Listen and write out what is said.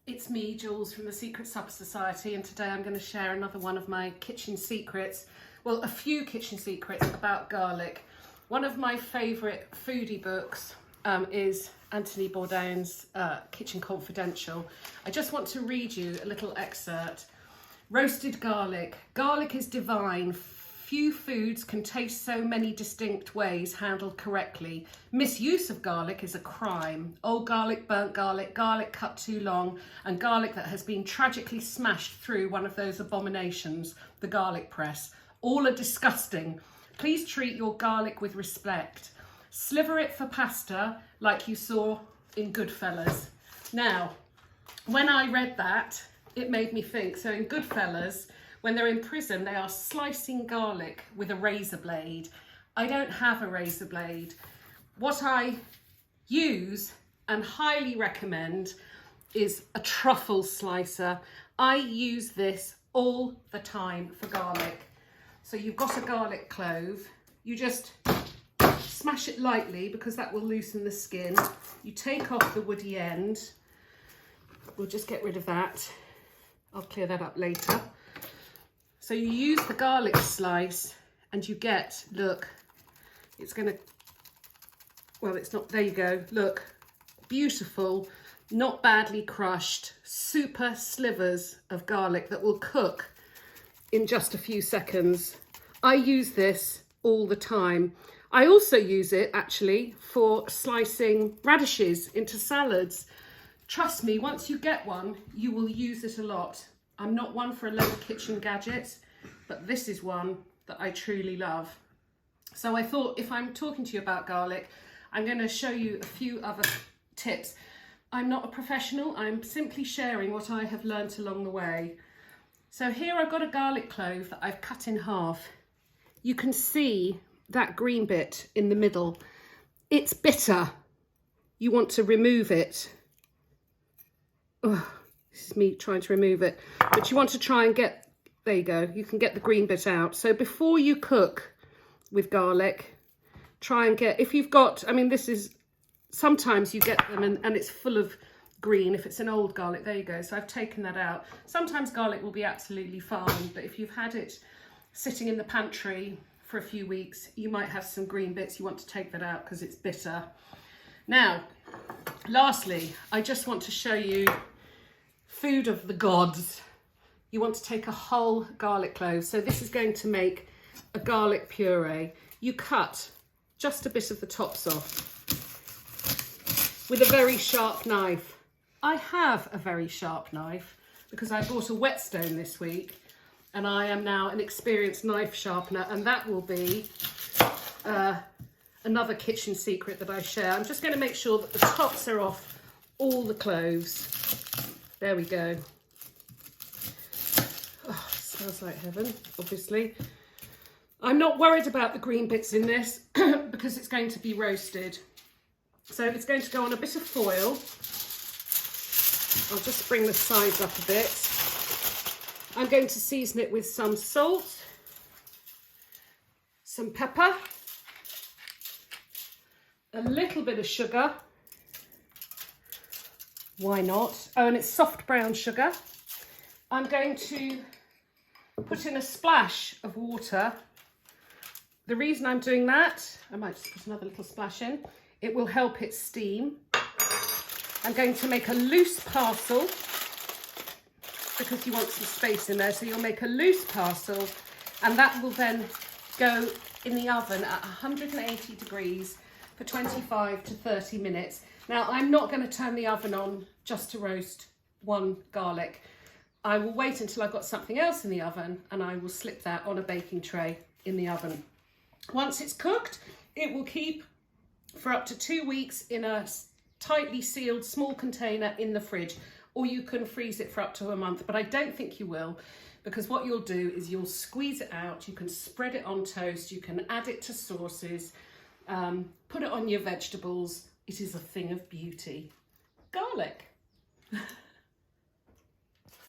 It's me, Jules, from the Secret Supper Society, and today I'm going to share another one of my kitchen secrets. Well, a few kitchen secrets about garlic. One of my favourite foodie books is Anthony Bourdain's Kitchen Confidential. I just want to read you a little excerpt. Roasted garlic. Garlic is divine. Few foods can taste so many distinct ways handled correctly. Misuse of garlic is a crime. Old garlic, burnt garlic, garlic cut too long, and garlic that has been tragically smashed through one of those abominations, the garlic press. All are disgusting. Please treat your garlic with respect. Sliver it for pasta like you saw in Goodfellas. Now, when I read that, it made me think. So in Goodfellas, when they're in prison, they are slicing garlic with a razor blade. I don't have a razor blade. What I use and highly recommend is a truffle slicer. I use this all the time for garlic. So you've got a garlic clove. You just smash it lightly because that will loosen the skin. You take off the woody end. We'll just get rid of that. I'll clear that up later. So you use the garlic slice and you get, look, it's going to, well, it's not, there you go, look, beautiful, not badly crushed, super slivers of garlic that will cook in just a few seconds. I use this all the time. I also use it actually for slicing radishes into salads. Trust me, once you get one, you will use it a lot. I'm not one for a load of kitchen gadgets, but this is one that I truly love. So I thought if I'm talking to you about garlic, I'm going to show you a few other tips. I'm not a professional, I'm simply sharing what I have learnt along the way. So here I've got a garlic clove that I've cut in half. You can see that green bit in the middle. It's bitter. You want to remove it. Oh. This is me trying to remove it, but you want to try and get, there you go, you can get the green bit out. So before you cook with garlic, try and get, if you've got, I mean, this is, sometimes you get them and it's full of green. If it's an old garlic, there you go. So I've taken that out. Sometimes garlic will be absolutely fine, but if you've had it sitting in the pantry for a few weeks, you might have some green bits. You want to take that out because it's bitter. Now, lastly, I just want to show you food of the gods. You want to take a whole garlic clove. So this is going to make a garlic puree. You cut just a bit of the tops off with a very sharp knife. I have a very sharp knife because I bought a whetstone this week and I am now an experienced knife sharpener, and that will be another kitchen secret that I share. I'm just going to make sure that the tops are off all the cloves. There we go. Oh, it smells like heaven, obviously. I'm not worried about the green bits in this because it's going to be roasted. So it's going to go on a bit of foil. I'll just bring the sides up a bit. I'm going to season it with some salt, some pepper, a little bit of sugar. Why not? Oh, and it's soft brown sugar. I'm going to put in a splash of water. The reason I'm doing that, I might just put another little splash in. It will help it steam. I'm going to make a loose parcel because you want some space in there. So you'll make a loose parcel and that will then go in the oven at 180 degrees for 25 to 30 minutes. Now, I'm not going to turn the oven on just to roast one garlic. I will wait until I've got something else in the oven and I will slip that on a baking tray in the oven. Once it's cooked, it will keep for up to 2 weeks in a tightly sealed small container in the fridge, or you can freeze it for up to a month, but I don't think you will, because what you'll do is you'll squeeze it out, you can spread it on toast, you can add it to sauces, put it on your vegetables. It is a thing of beauty. Garlic.